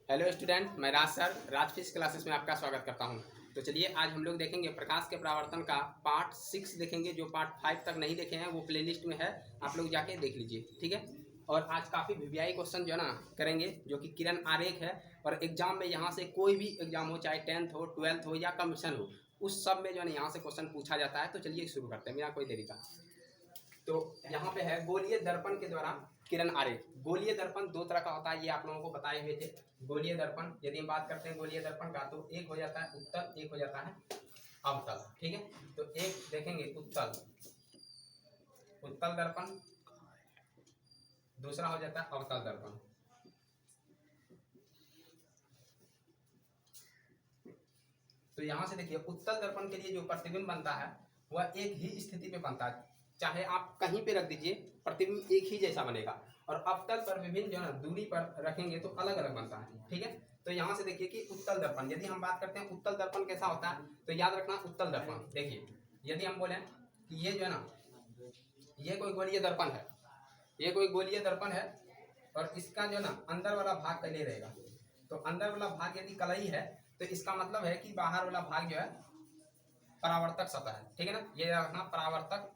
Hello student, मैं राज sir राज physics classes में आपका स्वागत करता हूं। तो चलिए आज हम लोग देखेंगे प्रकाश के परावर्तन का पार्ट 6 देखेंगे। जो पार्ट 5 तक नहीं देखे हैं वो प्लेलिस्ट में है, आप लोग जाके देख लीजिए, ठीक है। और आज काफ़ी वीवीआई क्वेश्चन जो है ना करेंगे, जो कि किरण आरेख है। और एग्जाम में यहाँ से कोई भी एग्जाम हो, चाहे 10th हो, 12th हो या कमीशन हो, उस सब में जो है ना यहाँ से क्वेश्चन पूछा जाता है। तो चलिए शुरू करते हैं बिना कोई देरी का। तो यहाँ पे है गोलीय दर्पण के द्वारा किरण आरेख। गोलीय दर्पण दो तरह का होता है, ये आप लोगों को बताए हुए थे। गोलीय दर्पण, यदि हम बात करते हैं गोलीय दर्पण का, तो एक हो जाता है उत्तल, एक हो जाता है अवतल, ठीक है। तो एक देखेंगे उत्तल, उत्तल दर्पण, दूसरा हो जाता है अवतल दर्पण। तो यहाँ से देखिए उत्तल दर्पण के लिए जो प्रतिबिंब बनता है वह एक ही स्थिति पे बनता है, चाहे आप कहीं पे रख दीजिए प्रतिबिंब एक ही जैसा बनेगा। और अवतल पर विभिन्न जो है दूरी पर रखेंगे तो अलग अलग बनता है, ठीक है। तो यहाँ से देखिए कि उत्तल दर्पण, यदि हम बात करते हैं उत्तल दर्पण कैसा होता है, तो याद रखना उत्तल दर्पण। देखिए यदि हम बोले कि ये जो है ना, ये कोई गोलीय दर्पण है, ये कोई गोलीय दर्पण है, और इसका जो है ना अंदर वाला भाग कले रहेगा। तो अंदर वाला भाग यदि कलई है तो इसका मतलब है कि बाहर वाला भाग जो है परावर्तक सतह है, ठीक है ना। ये रखना परावर्तक,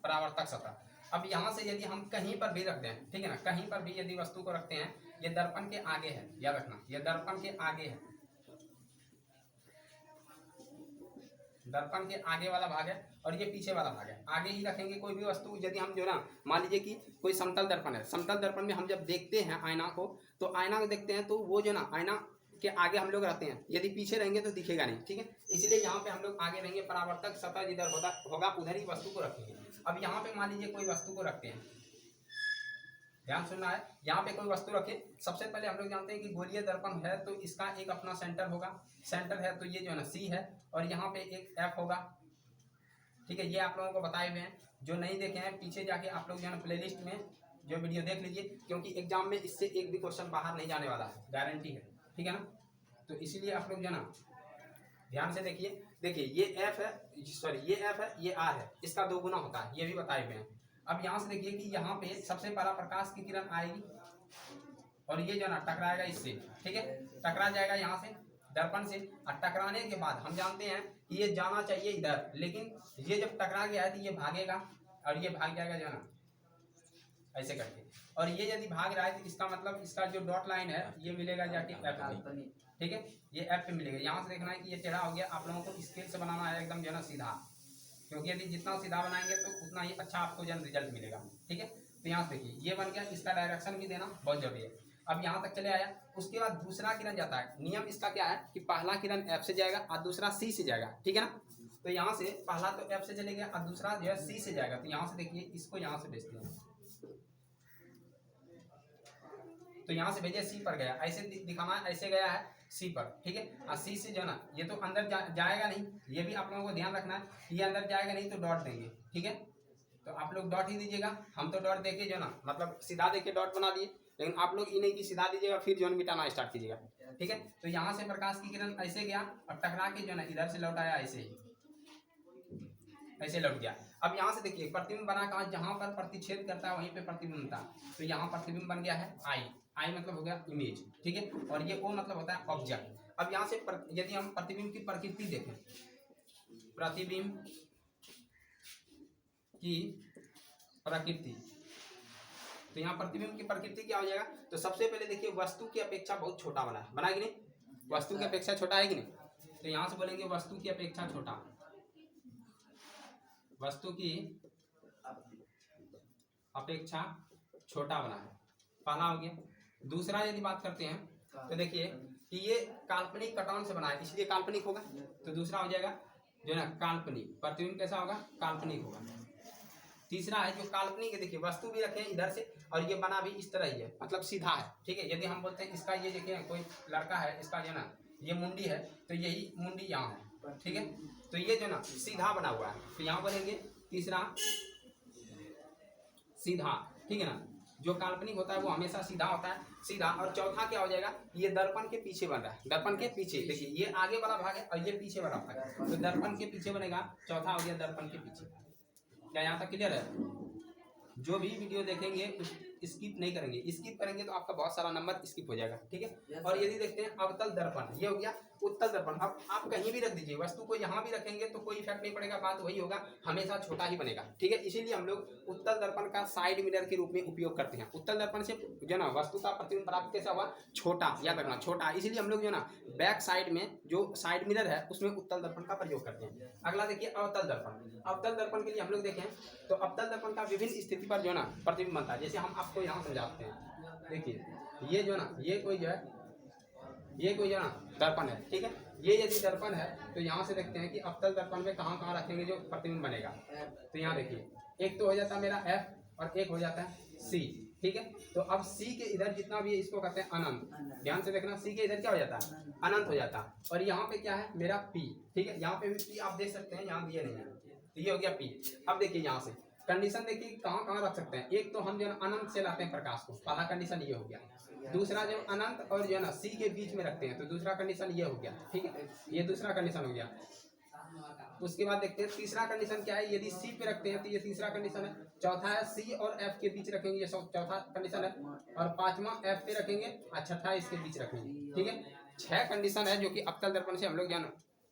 परावर्तक सतह। अब यहाँ से यदि हम कहीं पर भी रख दें, ठीक है ना, कहीं पर भी यदि वस्तु को रखते हैं, ये दर्पण के आगे है, याद रखना ये दर्पण के आगे है, दर्पण के आगे वाला भाग है और ये पीछे वाला भाग है। आगे ही रखेंगे कोई भी वस्तु। यदि हम जो ना मान लीजिए कि कोई समतल दर्पण है, समतल दर्पण में हम जब देखते हैं आईना को, तो आईना को देखते हैं तो वो जो ना आईना के आगे हम लोग रहते हैं, यदि पीछे रहेंगे तो दिखेगा नहीं, ठीक है। इसलिए यहाँ पे हम लोग आगे रहेंगे, परावर्तक सतह जिधर होगा उधर ही वस्तु को रखेंगे। अब यहाँ पे मान लीजिए कोई वस्तु को रखते हैं, ध्यान सुनना है, यहाँ पे कोई वस्तु रखे। सबसे पहले हम लोग जानते हैं कि गोलीय दर्पण है तो इसका एक अपना सेंटर होगा, सेंटर है तो ये जो है ना सी है, और यहाँ पे एक एफ होगा, ठीक है। ये आप लोगों को बताए हुए हैं, जो नहीं देखे हैं पीछे जाके आप लोग जो है ना प्लेलिस्ट में जो वीडियो देख लीजिए, क्योंकि एग्जाम में इससे एक भी क्वेश्चन बाहर नहीं जाने वाला है, गारंटी है, ठीक है ना। तो इसीलिए आप लोग जो है ना ध्यान से देखिए। देखिए ये एफ है, सॉरी ये एफ है, ये आर है, इसका 2 गुना होता है, ये भी बताए हुए हैं। अब यहाँ से देखिए कि यहाँ पे सबसे पहला प्रकाश की किरण आएगी और ये जो ना टकराएगा इससे, ठीक है, टकरा जाएगा यहाँ से दर्पण से। और टकराने के बाद हम जानते हैं कि ये जाना चाहिए इधर, लेकिन ये जब टकरा गया है तो ये भागेगा और ये भाग जाएगा जो ना ऐसे करके। और ये यदि भाग रहा है तो इसका मतलब इसका जो डॉट लाइन है ये मिलेगा जाके एफ पे, ठीक है, ये एफ पे मिलेगा। यहाँ से देखना है कि ये टेढ़ा हो गया, आप लोगों को स्केल से बनाना है एकदम जो ना सीधा, क्योंकि यदि जितना सीधा बनाएंगे तो उतना ही अच्छा आपको जन रिजल्ट मिलेगा, ठीक है। तो यहाँ से देखिए ये बन गया, इसका डायरेक्शन भी देना बहुत जरूरी है। अब यहाँ तक चले आया, उसके बाद दूसरा किरण जाता है। नियम इसका क्या है कि पहला किरण एफ से जाएगा और दूसरा सी से जाएगा, ठीक है ना। तो यहाँ से पहला तो एफ से चलेगा और दूसरा जो है सी से जाएगा। तो यहाँ से देखिए इसको यहाँ से भेजते हैं, तो यहाँ से भेजे सी पर गया, ऐसे दिखाना ऐसे गया है सी पर, ठीक है। और सी से जो है ना ये तो अंदर जाएगा नहीं, ये भी आप लोगों को ध्यान रखना है, ये अंदर जाएगा नहीं तो डॉट देंगे, ठीक है। तो आप लोग डॉट ही दीजिएगा, हम तो डॉट देके जो ना मतलब सीधा देके डॉट बना दिए, लेकिन आप लोग इन्हें की सीधा दीजिएगा फिर जो मिटाना स्टार्ट कीजिएगा, ठीक है। तो यहाँ से प्रकाश की किरण ऐसे गया और टकरा के जो ना इधर से लौट आया, ऐसे ही ऐसे लौट गया। अब यहाँ से देखिए प्रतिबिंब बना कहाँ, जहाँ पर प्रतिच्छेद करता है वहीं पे प्रतिबिंब था। तो यहाँ प्रतिबिंब बन गया है आई, आई मतलब हो गया इमेज, ठीक है। और ये ओ मतलब होता है ऑब्जेक्ट। अब यहाँ से यदि हम प्रतिबिंब की प्रकृति देखें, प्रतिबिंब की प्रकृति, तो यहाँ प्रतिबिंब की प्रकृति क्या हो जाएगा। तो सबसे पहले देखिए वस्तु की अपेक्षा बहुत छोटा बना है, बना कि नहीं, वस्तु की अपेक्षा छोटा है कि नहीं। तो यहाँ से बोलेंगे वस्तु की अपेक्षा छोटा, वस्तु की अपेक्षा छोटा बना है, पहला हो गया। दूसरा यदि बात करते हैं तो देखिए कि ये काल्पनिक कटान से बना है, इसलिए काल्पनिक होगा। तो दूसरा हो जाएगा जो है ना काल्पनिक, प्रतिबिंब कैसा होगा, काल्पनिक होगा। तीसरा है जो काल्पनिक है, देखिए वस्तु भी रखे इधर से और ये बना भी इस तरह ही है, मतलब सीधा है, ठीक है। यदि हम बोलते हैं इसका ये देखिए कोई लड़का है, इसका जो ना ये मुंडी है, तो यही मुंडी यहाँ है, ठीक है। तो ये जो ना सीधा बना हुआ है, तो यहाँ बोलेंगे तीसरा सीधा, ठीक है ना। जो काल्पनिक होता है वो हमेशा सीधा होता है, सीधा। और चौथा क्या हो जाएगा, ये दर्पण के पीछे बन रहा है, दर्पण के पीछे, देखिए ये आगे वाला भाग है और ये पीछे वाला भाग है, तो दर्पण के पीछे बनेगा, चौथा हो गया दर्पण के पीछे। क्या यहाँ तक क्लियर है। जो भी वीडियो देखेंगे उस स्किप नहीं करेंगे, स्किप करेंगे तो आपका बहुत सारा नंबर स्किप हो जाएगा, ठीक है। और यदि देखते हैं अवतल दर्पण, ये हो गया उत्तल दर्पण। अब आप कहीं भी रख दीजिए वस्तु को, यहाँ भी रखेंगे तो कोई इफेक्ट नहीं पड़ेगा, बात वही होगा, हमेशा छोटा ही बनेगा, ठीक है। इसीलिए हम लोग उत्तल दर्पण का साइड मिरर के रूप में उपयोग करते हैं। उत्तल दर्पण से जो ना वस्तु का प्रतिबिंब प्राप्त कैसा हुआ, छोटा, याद रखना छोटा, इसीलिए हम लोग जो ना बैक साइड में जो साइड मिरर है उसमें उत्तल दर्पण का प्रयोग करते हैं। अगला देखिए अवतल दर्पण। अवतल दर्पण के लिए हम लोग देखें तो अवतल दर्पण का विभिन्न स्थिति पर जो ना प्रतिबिंब बनता है। जैसे हम आपको यहाँ समझाते हैं, देखिए ये जो ना ये कोई जो है ये कोई जो ना दर्पण है, ठीक है। ये यदि दर्पण है तो यहाँ से देखते हैं कि अवतल दर्पण में कहाँ कहाँ रखेंगे जो प्रतिबिंब बनेगा। तो यहाँ देखिए एक तो हो जाता है मेरा F और एक हो जाता है C, ठीक है। तो अब C के इधर जितना भी है इसको कहते हैं अनंत। ध्यान से देखना C के इधर क्या हो जाता है, अनंत हो जाता है। और यहाँ पे क्या है मेरा P, ठीक है। यहाँ पे भी P आप देख सकते हैं, यहाँ दिए नहीं है, तो ये हो गया P। अब देखिए यहाँ से कंडीशन देखिए कहाँ कहाँ रख सकते हैं। एक तो हम जो है अनंत से लाते हैं प्रकाश को, पहला कंडीशन ये हो गया। दूसरा जो अनंत और जो है ना C के बीच में रखते हैं तो दूसरा कंडीशन ये हो गया, ठीक है। ये दूसरा कंडीशन हो गया। उसके बाद देखते हैं तीसरा कंडीशन क्या है, यदि C पे रखते हैं तो ये तीसरा कंडीशन है। चौथा है C और F के बीच रखेंगे, ये चौथा कंडीशन है। और पांचवा F पे रखेंगे और छठा इसके बीच रखेंगे, ठीक है। 6 कंडीशन है जो कि अवतल दर्पण से हम लोग ज्ञान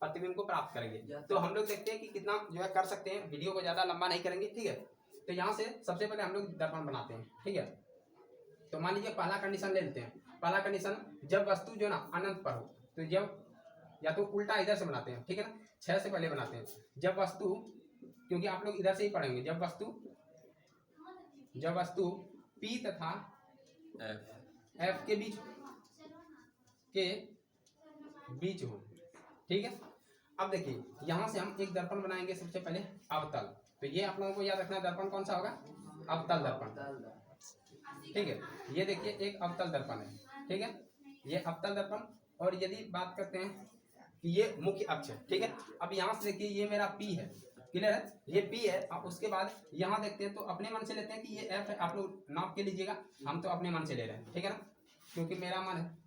प्रतिबिंब को प्राप्त करेंगे। तो हम लोग देखते हैं कि कितना जो है कर सकते हैं, वीडियो को ज्यादा लंबा नहीं करेंगे, ठीक है। तो यहाँ से सबसे पहले हम लोग दर्पण बनाते हैं, ठीक है। तो मान लीजिए पहला कंडीशन ले लेते हैं। पहला कंडीशन जब वस्तु जो ना अनंत पर हो, तो जब या तो उल्टा इधर से बनाते हैं, ठीक है ना, 6 से पहले बनाते हैं। जब वस्तु, क्योंकि आप लोग इधर से ही पढ़ेंगे, जब वस्तु P तथा F के बीच हो, ठीक है। अब देखिए यहाँ से हम एक दर्पण बनाएंगे सबसे पहले अवतल। तो ये आप लोगों को याद रखना है दर्पण कौन सा होगा, अवतल दर्पण, ठीक है। ये देखिए एक अवतल दर्पण है, ठीक है, ये अवतल दर्पण। और यदि बात करते हैं कि ये मुख्य अक्ष है, ठीक है। अब यहाँ से देखिए ये मेरा P है, क्लियर है, ये P है। अब उसके बाद यहाँ देखते हैं तो अपने मन से लेते हैं कि ये F है, आप लोग नाप के लीजिएगा, हम तो अपने मन से ले रहे हैं, ठीक है ना, क्योंकि मेरा मन है।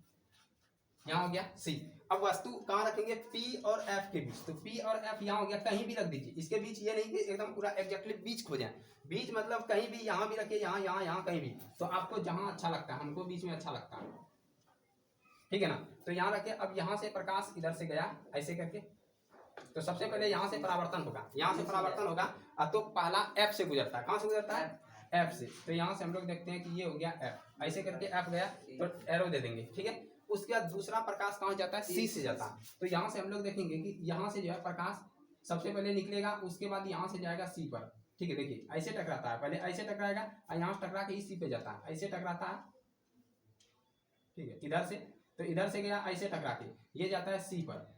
यहाँ हो गया C। अब वस्तु कहाँ रखेंगे, P और F के बीच। तो P और F यहाँ हो गया, कहीं भी रख दीजिए इसके बीच, ये नहीं कि एकदम पूरा एग्जैक्टली बीच खोजें, बीच मतलब कहीं भी, यहाँ भी रखिए, यहाँ यहाँ यहाँ कहीं भी, तो आपको जहाँ अच्छा लगता है, हमको बीच में अच्छा लगता है, ठीक है ना। तो यहाँ रखिए। अब यहाँ से प्रकाश इधर से गया ऐसे करके, तो सबसे पहले यहाँ से परावर्तन होगा, यहाँ से परावर्तन होगा, तो पहला F से गुजरता है। कहाँ से गुजरता है, F से। तो यहाँ से हम लोग देखते हैं कि ये हो गया F, ऐसे करके F गया तो एरो दे देंगे, ठीक है। उसके बाद दूसरा प्रकाश कहाँ जाता है, C से जाता है। तो यहाँ से हम लोग देखेंगे कि यहाँ से जो है प्रकाश सबसे पहले निकलेगा, उसके बाद यहाँ से जाएगा C पर, ठीक है। देखिए ऐसे टकराता है, पहले ऐसे टकराएगा और यहाँ से टकरा के इस C पे जाता है, ऐसे टकराता है, ठीक है, इधर से। तो इधर से गया ऐसे टकरा के, ये जाता है C पर।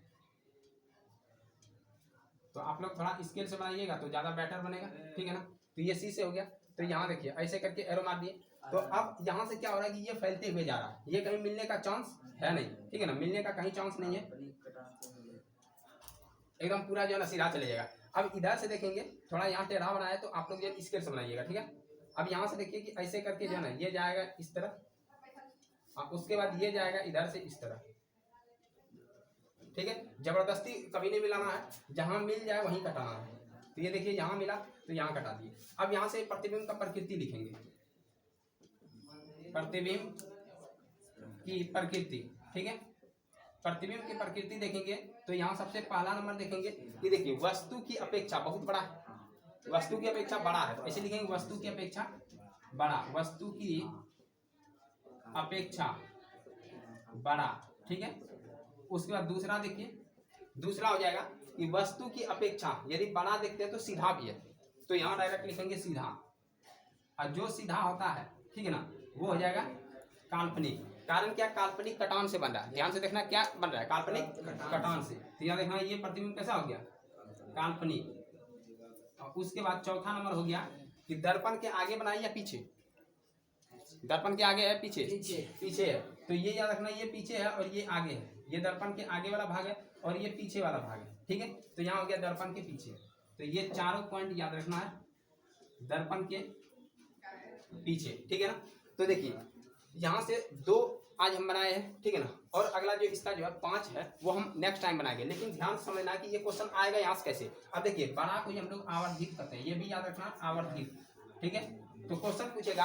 तो आप लोग थोड़ा स्केल से बनाइएगा तो ज्यादा बेटर बनेगा, ठीक है ना। तो ये C से हो गया। तो यहाँ देखिए ऐसे करके एरो मार दिए। तो अब यहाँ से क्या हो रहा है कि ये फैलते हुए जा रहा है, ये कहीं मिलने का चांस है नहीं, ठीक है ना, मिलने का कहीं चांस नहीं है, एकदम पूरा जो है ना सीधा चले जाएगा। अब इधर से देखेंगे, थोड़ा यहाँ टेढ़ा बनाया तो आप लोग जो स्केल से बनाइएगा, ठीक है। अब यहाँ से देखिए कि ऐसे करके जो है ना ये जाएगा इस तरह, उसके बाद ये जाएगा इधर से इस तरह, ठीक है। जबरदस्ती कभी नहीं मिलाना है, जहां मिल जाए वहीं कटाना है। तो ये देखिए यहाँ मिला तो यहाँ कटा दिए। अब यहाँ से प्रतिबिंब का प्रकृति लिखेंगे, प्रतिबिंब की प्रकृति, ठीक है। प्रतिबिंब की प्रकृति देखेंगे तो यहाँ सबसे पहला नंबर देखेंगे कि देखिए वस्तु की अपेक्षा बहुत बड़ा है, वस्तु की अपेक्षा बड़ा है, तो ऐसे लिखेंगे वस्तु की अपेक्षा बड़ा, वस्तु की अपेक्षा बड़ा, ठीक है। उसके बाद दूसरा देखिए, दूसरा हो जाएगा कि वस्तु की अपेक्षा यदि बड़ा देखते हैं तो सीधा भी है, तो यहाँ डायरेक्ट लिखेंगे सीधा। और जो सीधा होता है, ठीक है ना, वो हो जाएगा काल्पनिक। कारण क्या, काल्पनिक कटान से बन रहा है। ध्यान से देखना क्या बन रहा है, काल्पनिक कटान से। तो यहाँ देखना ये प्रतिबिंब कैसा हो गया, काल्पनिक। और उसके बाद चौथा नंबर हो गया कि दर्पण के आगे बनाए या पीछे, दर्पण के आगे है पीछे, पीछे है। तो ये याद रखना, ये पीछे है और ये आगे है, ये दर्पण के आगे वाला भाग है और ये पीछे वाला भाग है, ठीक है। तो यहाँ हो गया दर्पण के पीछे। तो ये चारों पॉइंट याद रखना है, दर्पण के पीछे, ठीक है ना। तो देखिए यहाँ से 2 आज हम बनाए हैं, ठीक है ना। और अगला जो इसका जो है 5 है वो हम नेक्स्ट टाइम बनाएंगे। लेकिन ध्यान से समझना कि ये क्वेश्चन आएगा यहाँ से कैसे। अब देखिए बड़ा को हम लोग आवर्धित करते हैं, ये भी याद रखना आवर्धित, ठीक है। तो क्वेश्चन पूछेगा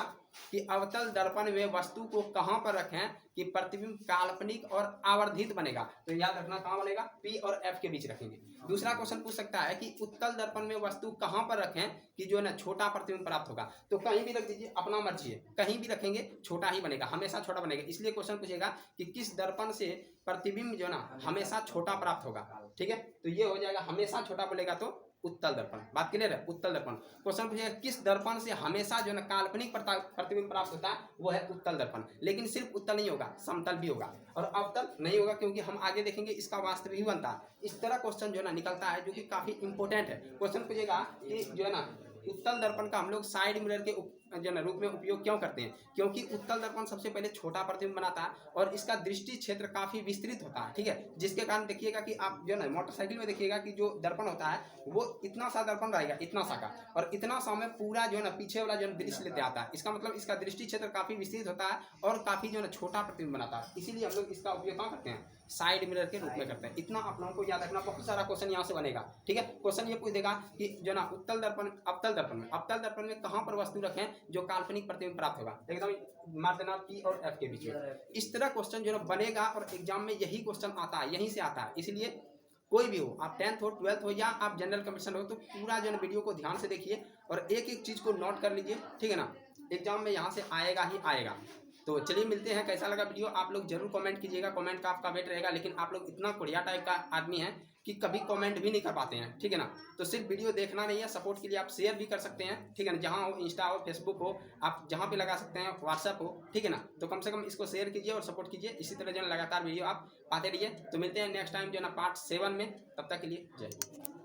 कि अवतल दर्पण में वस्तु को कहां पर रखें कि प्रतिबिंब काल्पनिक और आवर्धित बनेगा। तो याद रखना कहां बनेगा, पी और एफ के बीच रखेंगे। दूसरा क्वेश्चन पूछ सकता है कि उत्तल दर्पण में वस्तु कहां पर रखें कि जो है ना छोटा प्रतिबिंब प्राप्त होगा। तो कहीं भी रख दीजिए, अपना मर्जी है, कहीं भी रखेंगे छोटा ही बनेगा, हमेशा छोटा बनेगा। इसलिए क्वेश्चन पूछेगा कि किस दर्पण से प्रतिबिंब जो है ना हमेशा छोटा प्राप्त होगा। ठीक है, तो ये हो जाएगा हमेशा छोटा बोलेगा तो उत्तल दर्पण। बात क्लियर है, उत्तल दर्पण। क्वेश्चन पूछेगा किस दर्पण से हमेशा जो है ना काल्पनिक प्रतिबिंब प्राप्त होता है, वो है उत्तल दर्पण। लेकिन सिर्फ उत्तल नहीं होगा, समतल भी होगा और अवतल नहीं होगा, क्योंकि हम आगे देखेंगे इसका वास्तविक ही बनता है। इस तरह क्वेश्चन जो है ना निकलता है, जो कि काफी इंपॉर्टेंट है। क्वेश्चन पूछेगा कि जो है ना उत्तल दर्पण का हम लोग साइड मिरर के जो है रूप में उपयोग क्यों करते हैं, क्योंकि उत्तल दर्पण सबसे पहले छोटा प्रतिबिंब बनाता है और इसका दृष्टि क्षेत्र काफी विस्तृत होता है। ठीक है, जिसके कारण देखिएगा कि आप जो है ना मोटरसाइकिल में देखिएगा कि जो दर्पण होता है वो इतना सा दर्पण रहेगा, इतना सा का, और इतना सा में पूरा जो है ना पीछे वाला जो दृश्य लेते आता है। इसका मतलब इसका दृष्टि क्षेत्र काफी विस्तृत होता है और काफी जो है ना छोटा प्रतिबिंब बनाता है। इसीलिए हम लोग इसका उपयोग कहाँ करते हैं, साइड मिरर के रूप में करते हैं। इतना आप लोगों को याद रखना, बहुत सारा क्वेश्चन यहाँ से बनेगा। ठीक है, क्वेश्चन ये पूछ देगा कि जो ना उत्तल दर्पण अवतल दर्पण में कहां पर वस्तु रखें जो काल्पनिक प्रतिबिंब प्राप्त होगा। एकदम मार देना पी और एफ के बीच में। इस तरह क्वेश्चन जो है बनेगा और एग्जाम में यही क्वेश्चन आता है, यहीं से आता है। इसलिए कोई भी हो, आप 10th हो, 12th हो या आप जनरल कमीशन हो, तो पूरा जो है वीडियो को ध्यान से देखिए और एक एक चीज को नोट कर लीजिए। ठीक है ना, एग्जाम में यहाँ से आएगा ही आएगा। तो चलिए मिलते हैं। कैसा लगा वीडियो आप लोग जरूर कमेंट कीजिएगा, कमेंट का आपका वेट रहेगा। लेकिन आप लोग इतना कोढ़िया टाइप का आदमी है कि कभी कमेंट भी नहीं कर पाते हैं। ठीक है ना, तो सिर्फ वीडियो देखना नहीं है, सपोर्ट के लिए आप शेयर भी कर सकते हैं। ठीक है ना, जहाँ हो, इंस्टा हो, फेसबुक हो, आप जहाँ पे लगा सकते हैं, व्हाट्सएप हो। ठीक है ना, तो कम से कम इसको शेयर कीजिए और सपोर्ट कीजिए। इसी तरह जो लगातार वीडियो आप पाते रहिए। तो मिलते हैं नेक्स्ट टाइम जो है ना पार्ट 7 में। तब तक के लिए जय हिंद।